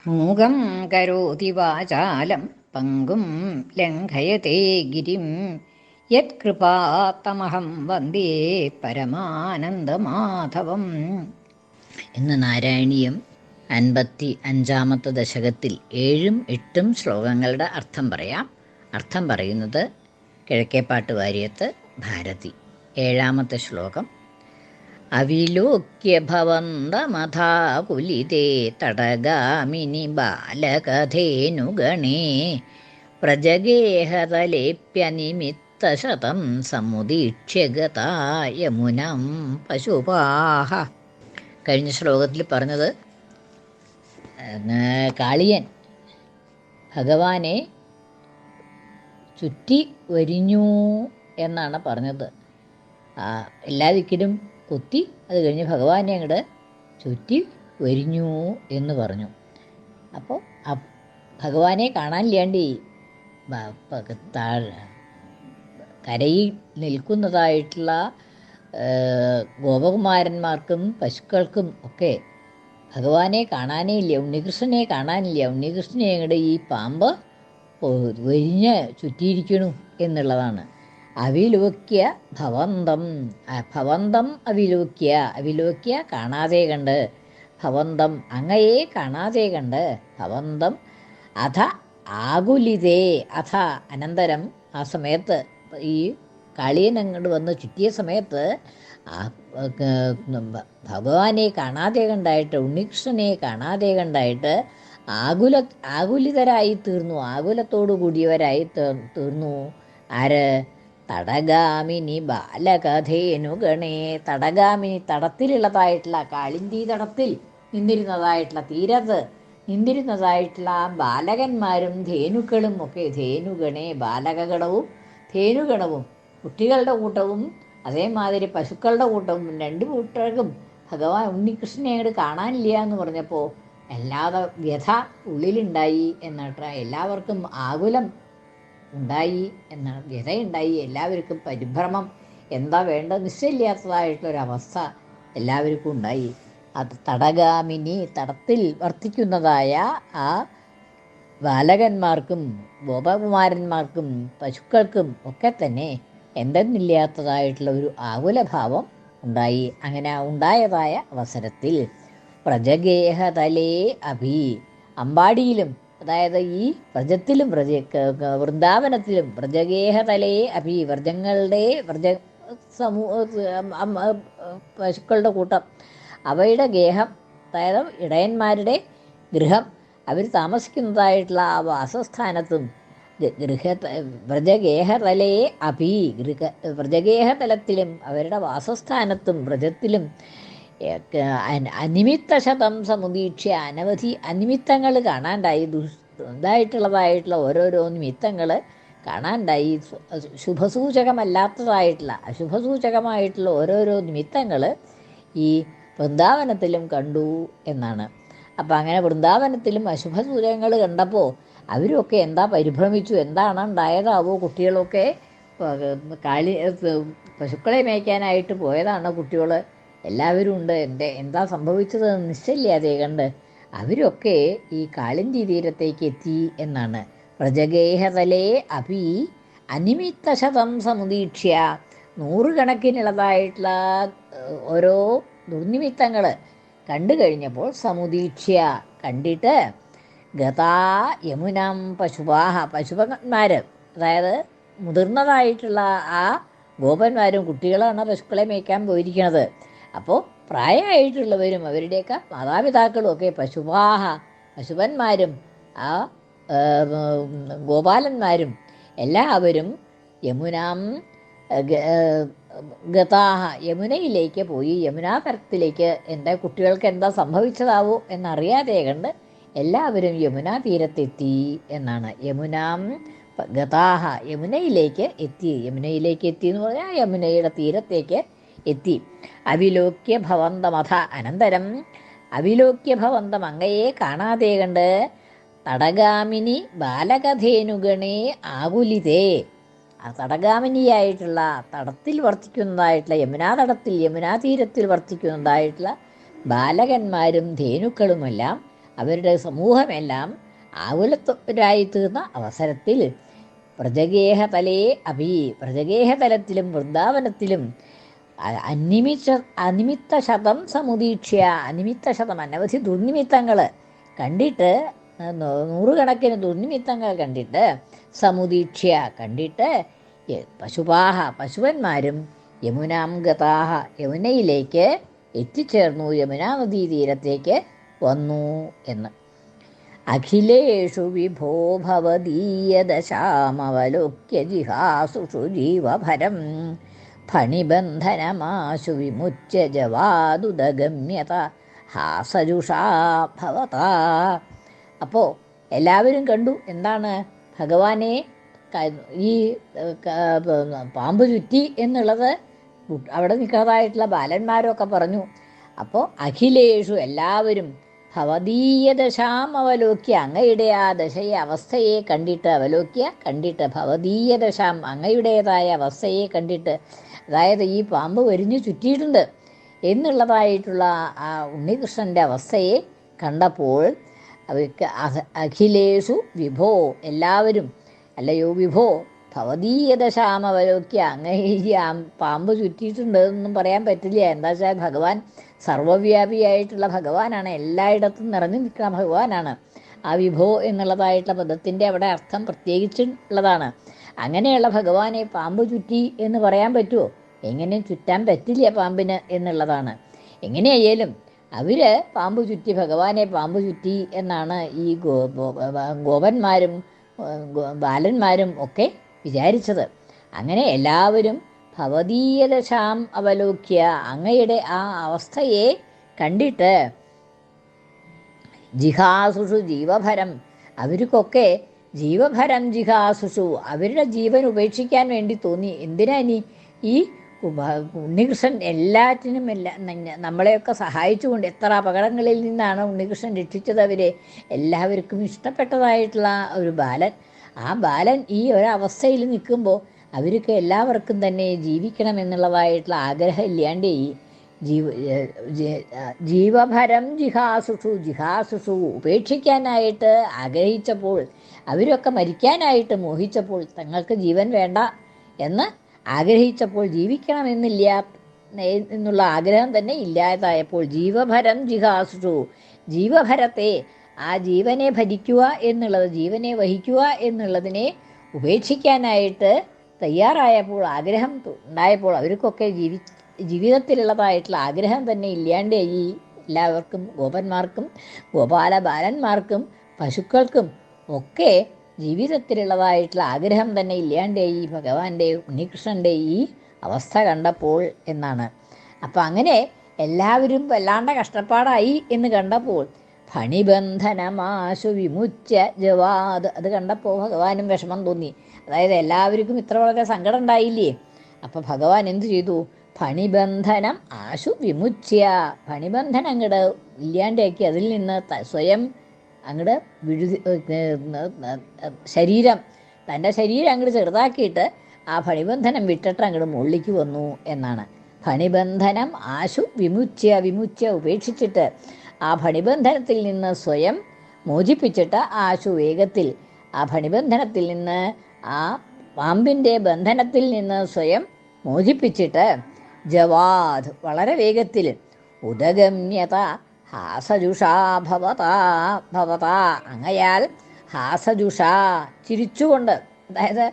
മൂകം കരോതി വാചാലം പങ്കും ലംഘയത്തെ ഗിരിം യത്കൃപാത്തമഹം വന്ദേ പരമാനന്ദമാധവം. ഇന്ന് നാരായണീയം 55-ാമത്തെ ദശകത്തിൽ 7ഉം 8ഉം ശ്ലോകങ്ങളുടെ അർത്ഥം പറയാം. അർത്ഥം പറയുന്നത് കിഴക്കേപ്പാട്ട് വാര്യത്ത് ഭാരതി. 7ാമത്തെ ശ്ലോകം. അവിലോക്യ ഭവന്തമഥാകുലിതേ തടഗാമിനി ബാലകഥേനുഗണേ പ്രജഗേഹതലേപ്യനിമിത്തശതം സമുദീക്ഷ്യ ഗതാ യമുനം പശുപാഹ. കഴിഞ്ഞ ശ്ലോകത്തിൽ പറഞ്ഞത് കാളിയൻ ഭഗവാനെ ചുറ്റി വരിഞ്ഞു എന്നാണ് പറഞ്ഞത്. എല്ലാ ദിക്കിലും കുത്തി, അത് കഴിഞ്ഞ് ഭഗവാനെ അങ്ങോട്ട് ചുറ്റി വരിഞ്ഞു എന്ന് പറഞ്ഞു. അപ്പോൾ ഭഗവാനെ കാണാനില്ലാണ്ട് കരയിൽ നിൽക്കുന്നതായിട്ടുള്ള ഗോപകുമാരന്മാർക്കും പശുക്കൾക്കും ഒക്കെ ഭഗവാനെ കാണാനേ ഇല്ല, ഉണ്ണികൃഷ്ണനെ കാണാനില്ല. ഉണ്ണികൃഷ്ണനെ അങ്ങോട്ട് ഈ പാമ്പ് വരിഞ്ഞ് ചുറ്റിയിരിക്കണു എന്നുള്ളതാണ്. അവിലോക്യ ഭവന്തം, ഭവന്തം അവിലോക്യ കാണാതെ കണ്ട്, ഭവന്തം അങ്ങയെ കാണാതെ കണ്ട്, ഭവന്തം അഥ ആകുലിതേ, അഥ അനന്തരം ആ സമയത്ത് ഈ കാളിയൻ അങ്ങോട്ട് വന്ന് ചുറ്റിയ സമയത്ത് ഭഗവാനെ കാണാതെ കണ്ടായിട്ട്, ഉണ്ണികൃഷ്ണനെ കാണാതെ കണ്ടായിട്ട് ആകുലിതരായി തീർന്നു, ആകുലത്തോടു കൂടിയവരായി തീർന്നു. ആര്? തടഗാമിനി ബാലകഥേനുഗണേ. തടഗാമിനി, തടത്തിലുള്ളതായിട്ടുള്ള കാളിന്തി തടത്തിൽ നിന്നിരുന്നതായിട്ടുള്ള, തീരത്ത് നിന്നിരുന്നതായിട്ടുള്ള ബാലകന്മാരും ധേനുക്കളും ഒക്കെ. ധേനുഗണേ, ബാലകഗണവും ധേനുഗണവും, കുട്ടികളുടെ കൂട്ടവും അതേമാതിരി പശുക്കളുടെ കൂട്ടവും, രണ്ട് കൂട്ടർക്കും ഭഗവാൻ ഉണ്ണികൃഷ്ണനെ അങ്ങോട്ട് കാണാനില്ല എന്ന് പറഞ്ഞപ്പോൾ അല്ലാതെ വ്യഥ ഉള്ളിലുണ്ടായി എന്നാട്ട. എല്ലാവർക്കും ആകുലം ഉണ്ടായി എന്നാണ്, വ്യഥയുണ്ടായി. എല്ലാവർക്കും പരിഭ്രമം, എന്താ വേണ്ട നിശ്ചയില്ലാത്തതായിട്ടുള്ളൊരവസ്ഥ എല്ലാവർക്കും ഉണ്ടായി. അത് തടഗാമിനി, തടത്തിൽ വർത്തിക്കുന്നതായ ആ ബാലകന്മാർക്കും ഗോപകുമാരന്മാർക്കും പശുക്കൾക്കും ഒക്കെ തന്നെ എന്തെന്നില്ലാത്തതായിട്ടുള്ള ഒരു ആകുലഭാവം ഉണ്ടായി. അങ്ങനെ ഉണ്ടായതായ അവസരത്തിൽ പ്രജഗേഹതലേ അഭി, അമ്പാടിയിലും, അതായത് ഈ വ്രജത്തിലും വൃന്ദാവനത്തിലും വ്രജഗേഹതലേ അഭി, വ്രജങ്ങളുടെ പശുക്കളുടെ കൂട്ടം, അവയുടെ ഗേഹം, അതായത് ഇടയന്മാരുടെ ഗൃഹം, അവർ താമസിക്കുന്നതായിട്ടുള്ള ആ വാസസ്ഥാനത്തും വ്രജഗേഹതലേ അഭി, വ്രജഗേഹതലത്തിലും അവരുടെ വാസസ്ഥാനത്തും വ്രജത്തിലും അനിമിത്തശതം സമുദീക്ഷ്യ, അനവധി അനിമിത്തങ്ങൾ കാണാണ്ടായി. ഇതായിട്ടുള്ളതായിട്ടുള്ള ഓരോരോ നിമിത്തങ്ങൾ കാണാണ്ടായി. ശുഭസൂചകമല്ലാത്തതായിട്ടുള്ള, അശുഭസൂചകമായിട്ടുള്ള ഓരോരോ നിമിത്തങ്ങൾ ഈ വൃന്ദാവനത്തിലും കണ്ടു എന്നാണ്. അപ്പം അങ്ങനെ വൃന്ദാവനത്തിലും അശുഭസൂചകങ്ങൾ കണ്ടപ്പോൾ അവരൊക്കെ എന്താ പരിഭ്രമിച്ചു, എന്താണ് ഉണ്ടായതാവോ? കുട്ടികളൊക്കെ പശുക്കളെ മേയ്ക്കാനായിട്ട് പോയതാണ് കുട്ടികൾ, എല്ലാവരും ഉണ്ട്. എന്താ സംഭവിച്ചത് നിശ്ചയില്ലാതെ കണ്ട് അവരൊക്കെ ഈ കാളിന്തി തീരത്തേക്ക് എത്തി എന്നാണ്. പ്രജഗേഹതലേ അഭി അനിമിത്തശതം സമുദീക്ഷ്യ, നൂറുകണക്കിനുള്ളതായിട്ടുള്ള ഓരോ ദുർനിമിത്തങ്ങൾ കണ്ടു കഴിഞ്ഞപ്പോൾ സമുദീക്ഷ്യ, കണ്ടിട്ട് ഗതാ യമുനം പശുപാഹ, പശുപന്മാർ, അതായത് മുതിർന്നതായിട്ടുള്ള ആ ഗോപന്മാരും കുട്ടികളാണ് പശുക്കളെ മേയ്ക്കാൻ പോയിരിക്കുന്നത്. അപ്പോൾ പ്രായമായിട്ടുള്ളവരും അവരുടെയൊക്കെ മാതാപിതാക്കളും ഒക്കെ പശുപാഹ, പശുപന്മാരും ആ ഗോപാലന്മാരും എല്ലാവരും യമുനാം ഗതാഹ, യമുനയിലേക്ക് പോയി. യമുനാതരത്തിലേക്ക്, എൻ്റെ കുട്ടികൾക്ക് എന്താ സംഭവിച്ചതാവോ എന്നറിയാതെ കണ്ട് എല്ലാവരും യമുനാ തീരത്തെത്തി എന്നാണ്. യമുനാം ഗതാഹ, യമുനയിലേക്ക് എത്തി. യമുനയിലേക്ക് എത്തി എന്ന് പറഞ്ഞാൽ യമുനയുടെ തീരത്തേക്ക് എത്തി. അവിലോക്യ ഭവന്തമഥ, അനന്തരം അവിലോക്യ ഭവന്തം, അങ്ങയെ കാണാതെ കണ്ട്, തടഗാമിനി ബാലകഥേനുഗണേ ആകുലിതേ, ആ തടഗാമിനിയായിട്ടുള്ള, തടത്തിൽ വർത്തിക്കുന്നതായിട്ടുള്ള, യമുനാ തടത്തിൽ യമുനാ തീരത്തിൽ വർത്തിക്കുന്നതായിട്ടുള്ള ബാലകന്മാരും ധേനുക്കളുമെല്ലാം അവരുടെ സമൂഹമെല്ലാം ആകുലത്വരായി തീർന്ന അവസരത്തിൽ വ്രജഗേഹതലേ അഭി, വ്രജഗേഹതലത്തിലും വൃന്ദാവനത്തിലും അനിമിത്ത ശതം സമുദീക്ഷ്യ, അനിമിത്ത ശതം അനവധി ദുർനിമിത്തങ്ങൾ കണ്ടിട്ട്, നൂറുകണക്കിന് ദുർനിമിത്തങ്ങൾ കണ്ടിട്ട്, സമുദീക്ഷ്യ കണ്ടിട്ട്, പശുപാഹ പശുവന്മാരും യമുനാം ഗതാഹ യമുനയിലേക്ക് എത്തിച്ചേർന്നു, യമുനാ നദീ തീരത്തേക്ക് വന്നു എന്ന്. അഖിലേഷു വിഭോ ഭവദീയദശാമവലോക്യ ജിഹാസുഷു ജീവഭരം ഫണിബന്ധനമാശു വിമുച്യ ജവാദുദഗമ്യത ഹാസജുഷാ ഭവതാ. അപ്പോൾ എല്ലാവരും കണ്ടു എന്താണ് ഭഗവാനെ ഈ പാമ്പ് ചുറ്റി എന്നുള്ളത്. അവിടെ നിൽക്കാതായിട്ടുള്ള ബാലന്മാരൊക്കെ പറഞ്ഞു. അപ്പോൾ അഖിലേഷു എല്ലാവരും ഭവദീയദശാം അവലോക്യ, അങ്ങയുടെ ആ ദശയെ അവസ്ഥയെ കണ്ടിട്ട്, അവലോക്യ കണ്ടിട്ട്, ഭവദീയദശാം അങ്ങയുടേതായ അവസ്ഥയെ കണ്ടിട്ട്, അതായത് ഈ പാമ്പ് വരിഞ്ഞു ചുറ്റിയിട്ടുണ്ട് എന്നുള്ളതായിട്ടുള്ള ആ ഉണ്ണികൃഷ്ണൻ്റെ അവസ്ഥയെ കണ്ടപ്പോൾ അവർക്ക് അഖിലേഷു വിഭോ എല്ലാവരും, അല്ലയോ വിഭോ ഭവദീയദശാമവലോക്യ, അങ്ങ ഈ പാമ്പ് ചുറ്റിയിട്ടുണ്ട് എന്നൊന്നും പറയാൻ പറ്റില്ല. എന്താ വെച്ചാൽ ഭഗവാൻ സർവവ്യാപിയായിട്ടുള്ള ഭഗവാനാണ്, എല്ലായിടത്തും നിറഞ്ഞു നിൽക്കുന്ന ഭഗവാനാണ്. ആ വിഭോ എന്നുള്ളതായിട്ടുള്ള പദത്തിൻ്റെ അവിടെ അർത്ഥം പ്രത്യേകിച്ചുള്ളതാണ്. അങ്ങനെയുള്ള ഭഗവാനെ പാമ്പ് ചുറ്റി എന്ന് പറയാൻ പറ്റുമോ? എങ്ങനെയും ചുറ്റാൻ പറ്റില്ല പാമ്പിന് എന്നുള്ളതാണ്. എങ്ങനെയായാലും അവർ പാമ്പ് ചുറ്റി, ഭഗവാനെ പാമ്പ് ചുറ്റി എന്നാണ് ഈ ഗോപന്മാരും ബാലന്മാരും ഒക്കെ വിചാരിച്ചത്. അങ്ങനെ എല്ലാവരും ഭവദീയദശാം അവലോക്യ, അങ്ങയുടെ ആ അവസ്ഥയെ കണ്ടിട്ട്, ജിഹാസുഷു ജീവഭരം, അവർക്കൊക്കെ ജീവഭരം ജിഹാസുഷു, അവരുടെ ജീവൻ ഉപേക്ഷിക്കാൻ വേണ്ടി തോന്നി. എന്തിനാ ഇനി ഈ ഉണ്ണികൃഷ്ണൻ എല്ലാറ്റിനും നമ്മളെയൊക്കെ സഹായിച്ചുകൊണ്ട്, എത്ര അപകടങ്ങളിൽ നിന്നാണ് ഉണ്ണികൃഷ്ണൻ രക്ഷിച്ചത് അവരെ. എല്ലാവർക്കും ഇഷ്ടപ്പെട്ടതായിട്ടുള്ള ഒരു ബാലൻ, ആ ബാലൻ ഈ ഒരവസ്ഥയിൽ നിൽക്കുമ്പോൾ അവർക്ക് എല്ലാവർക്കും തന്നെ ജീവിക്കണമെന്നുള്ളതായിട്ടുള്ള ആഗ്രഹം ഇല്ലാണ്ടേ ജീവഭരം ജിഹാസുഷു, ജിഹാസുഷു ഉപേക്ഷിക്കാനായിട്ട് ആഗ്രഹിച്ചപ്പോൾ, അവരൊക്കെ മരിക്കാനായിട്ട് മോഹിച്ചപ്പോൾ, തങ്ങൾക്ക് ജീവൻ വേണ്ട എന്ന് ആഗ്രഹിച്ചപ്പോൾ, ജീവിക്കണമെന്നില്ല എന്നുള്ള ആഗ്രഹം തന്നെ ഇല്ലാതായപ്പോൾ, ജീവഭരം ജിഹാസുഷു, ജീവഭരത്തെ, ആ ജീവനെ ഭരിക്കുക എന്നുള്ളത്, ജീവനെ വഹിക്കുക എന്നുള്ളതിനെ ഉപേക്ഷിക്കാനായിട്ട് തയ്യാറായപ്പോൾ, ആഗ്രഹം ഉണ്ടായപ്പോൾ, അവർക്കൊക്കെ ജീവിതത്തിലുള്ളതായിട്ടുള്ള ആഗ്രഹം തന്നെ ഇല്ലാണ്ടായി. എല്ലാവർക്കും, ഗോപന്മാർക്കും ഗോപാല ബാലന്മാർക്കും പശുക്കൾക്കും ഒക്കെ ജീവിതത്തിലുള്ളതായിട്ടുള്ള ആഗ്രഹം തന്നെ ഇല്ലാണ്ടായി ഭഗവാന്റെ ഉണ്ണികൃഷ്ണൻ്റെ ഈ അവസ്ഥ കണ്ടപ്പോൾ എന്നാണ്. അപ്പം അങ്ങനെ എല്ലാവരും വല്ലാണ്ട കഷ്ടപ്പാടായി എന്ന് കണ്ടപ്പോൾ, ഫണിബന്ധനമാശു വിമുച്യ ജവാദ്, അത് കണ്ടപ്പോൾ ഭഗവാനും വിഷമം തോന്നി. അതായത് എല്ലാവർക്കും ഇത്ര വളരെ സങ്കടം ഉണ്ടായില്ലേ. അപ്പം ഭഗവാൻ എന്തു ചെയ്തു? ഫണിബന്ധനം ആശു വിമുച്യ, ഫണിബന്ധനം അങ്ങോട്ട് ഇല്ലാണ്ടാക്കി, അതിൽ നിന്ന് സ്വയം അങ്ങോട്ട് ശരീരം, തൻ്റെ ശരീരം അങ്ങോട്ട് ചെറുതാക്കിയിട്ട് ആ ഫണിബന്ധനം വിട്ടിട്ട് അങ്ങോട്ട് മുകളിലേക്ക് വന്നു എന്നാണ്. ഫണിബന്ധനം ആശു വിമുച്യ, വിമുച്യ ഉപേക്ഷിച്ചിട്ട്, ആ ഫണിബന്ധനത്തിൽ നിന്ന് സ്വയം മോചിപ്പിച്ചിട്ട്, ആശു വേഗത്തിൽ ആ ഫണിബന്ധനത്തിൽ നിന്ന്, ആ പാമ്പിൻ്റെ ബന്ധനത്തിൽ നിന്ന് സ്വയം മോചിപ്പിച്ചിട്ട്, ജവാദ് വളരെ വേഗത്തിൽ, ഉദഗമ്യത ഹാസജുഷാ ഭവതാ ഭവതാ, അങ്ങയാൽ ഹാസജുഷാ ചിരിച്ചുകൊണ്ട്, അതായത്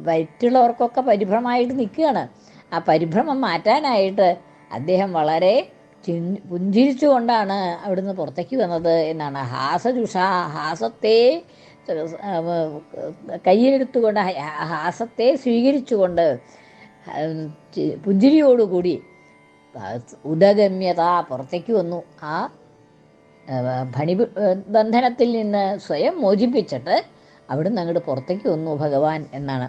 മറ്റുള്ളവർക്കൊക്കെ പരിഭ്രമമായിട്ട് നിൽക്കുകയാണ്. ആ പരിഭ്രമം മാറ്റാനായിട്ട് അദ്ദേഹം വളരെ പുഞ്ചിരിച്ചുകൊണ്ടാണ് അവിടുന്ന് പുറത്തേക്ക് വന്നത് എന്നാണ്. ഹാസജുഷ, ഹാസത്തെ കയ്യിലെടുത്തുകൊണ്ട്, ഹാസത്തെ സ്വീകരിച്ചുകൊണ്ട്, പുഞ്ചിരിയോടുകൂടി ഉദഗമ്യത പുറത്തേക്ക് വന്നു. ആ ഫണിബന്ധനത്തിൽ നിന്ന് സ്വയം മോചിപ്പിച്ചിട്ട് അവിടുന്ന് അങ്ങോട്ട് പുറത്തേക്ക് വന്നു ഭഗവാൻ എന്നാണ്.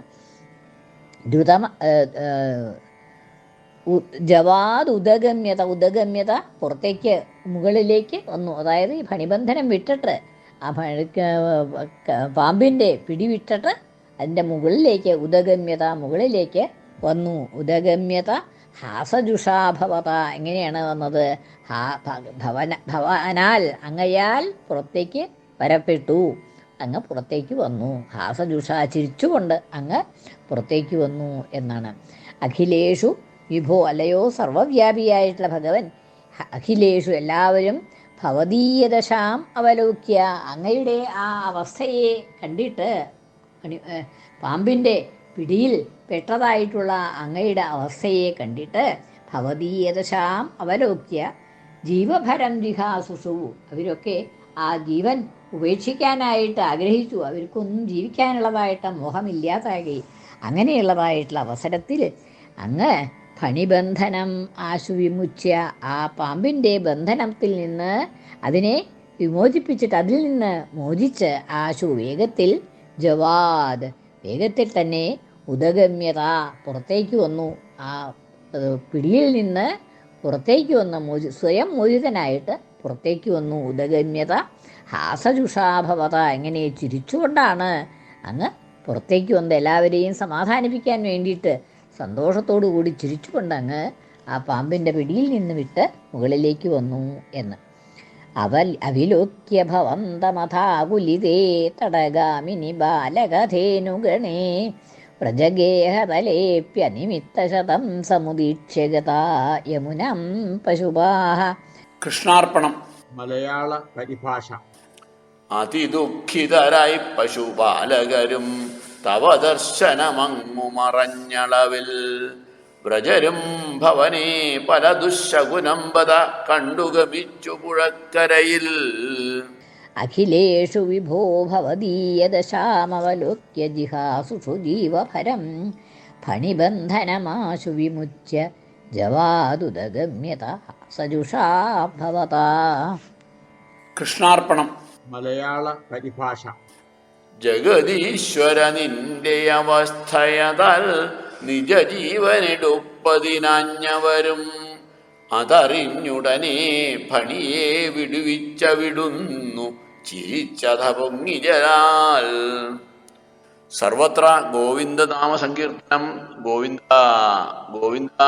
ജവാദ് ഉദഗമ്യത, ഉദഗമ്യത പുറത്തേക്ക് മുകളിലേക്ക് വന്നു. അതായത് ഈ ഫണിബന്ധനം വിട്ടിട്ട്, ആ പാമ്പിൻ്റെ പിടി വിട്ടിട്ട് അതിൻ്റെ മുകളിലേക്ക്, ഉദഗമ്യത മുകളിലേക്ക് വന്നു. ഉദഗമ്യത ഹാസജുഷാഭവത എങ്ങനെയാണ് വന്നത്? ഭവനാൽ അങ്ങയാൽ പുറത്തേക്ക് വരപ്പെട്ടു, അങ്ങ് പുറത്തേക്ക് വന്നു. ഹാസജുഷ ചിരിച്ചുകൊണ്ട് അങ്ങ് പുറത്തേക്ക് വന്നു എന്നാണ്. അഖിലേഷു വിഭോ അല്ലയോ സർവവ്യാപിയായിട്ടുള്ള ഭഗവൻ, അഖിലേഷു എല്ലാവരും ഭവതീയദശാം അവലോക്യ അങ്ങയുടെ ആ അവസ്ഥയെ കണ്ടിട്ട്, പാമ്പിൻ്റെ പിടിയിൽ പെട്ടതായിട്ടുള്ള അങ്ങയുടെ അവസ്ഥയെ കണ്ടിട്ട്, ഭവതീയദശാം അവലോക്യ ജീവഭരം ജിഹാസുഷു അവരൊക്കെ ആ ജീവൻ ഉപേക്ഷിക്കാനായിട്ട് ആഗ്രഹിച്ചു. അവർക്കൊന്നും ജീവിക്കാനുള്ളതായിട്ട് മോഹമില്ലാതായി. അങ്ങനെയുള്ളതായിട്ടുള്ള അവസരത്തിൽ അങ്ങ് ഫണിബന്ധനം ആശു വിമുച്യ ആ പാമ്പിൻ്റെ ബന്ധനത്തിൽ നിന്ന് അതിനെ വിമോചിപ്പിച്ചിട്ട് അതിൽ നിന്ന് മോചിച്ച് ആശു വേഗത്തിൽ ജവാദ് വേഗത്തിൽ തന്നെ ഉദഗമ്യത പുറത്തേക്ക് വന്നു. ആ പിടിയിൽ നിന്ന് പുറത്തേക്ക് വന്ന് സ്വയം മോചിതനായിട്ട് പുറത്തേക്ക് വന്നു. ഉദഗമ്യത ഹാസജുഷാഭവത എങ്ങനെ ചിരിച്ചുകൊണ്ടാണ് അങ്ങ് പുറത്തേക്ക് വന്ന് എല്ലാവരെയും സമാധാനിപ്പിക്കാൻ വേണ്ടിയിട്ട് സന്തോഷത്തോടു കൂടി ചിരിച്ചുകൊണ്ട് അങ്ങ് ആ പാമ്പിൻ്റെ പിടിയിൽ നിന്ന് വിട്ട് മുകളിലേക്ക് വന്നു എന്ന്. അവിലോക്യ ഭവന്തമഥാകുലിതേ തടഗാമിനി ബാലകഥേനുഗണേ വ്രജഗേഹതലേപ്യനിമിത്തശതം സമുദീക്ഷ്യഗതാ യമുനം പശുപാഹ. കൃഷ്ണാർപ്പണം. മലയാള പരിഭാഷ. അതിദുഃഖിതരായി പശുപാലകരും തവ ദർശനമങ്ങു മറഞ്ഞളവിൽ വ്രജരും ഭവനേ പല ദുശകുനമ്പത കണ്ടുഗമിച്ചു പുഴക്കരയിൽ. അഖിലേഷു വിഭോ ഭവദീയദശാമവലോക്യ ജിഹാസുഷു ജീവഭരം ഫണിബന്ധനമാശു വിമുച്യ ജവാദുദഗമ്യത സജുഷാ ഭവത. കൃഷ്ണാർപ്പണം. മലയാള പരിഭാഷ. ജഗദീശ്വര നിന്റെ അവസ്ഥയതാൽ നിജജീവനെടുപ്പതിനാഞ്ഞവരും അതറിഞ്ഞുടനെ ഫണിയെ വിടുവിച്ച വിടുന്നു ചിരിച്ചത പൊങ്ങിജലാൽ. സർവത്ര ഗോവിന്ദനാമ സങ്കീർത്തനം. ഗോവിന്ദ ഗോവിന്ദ.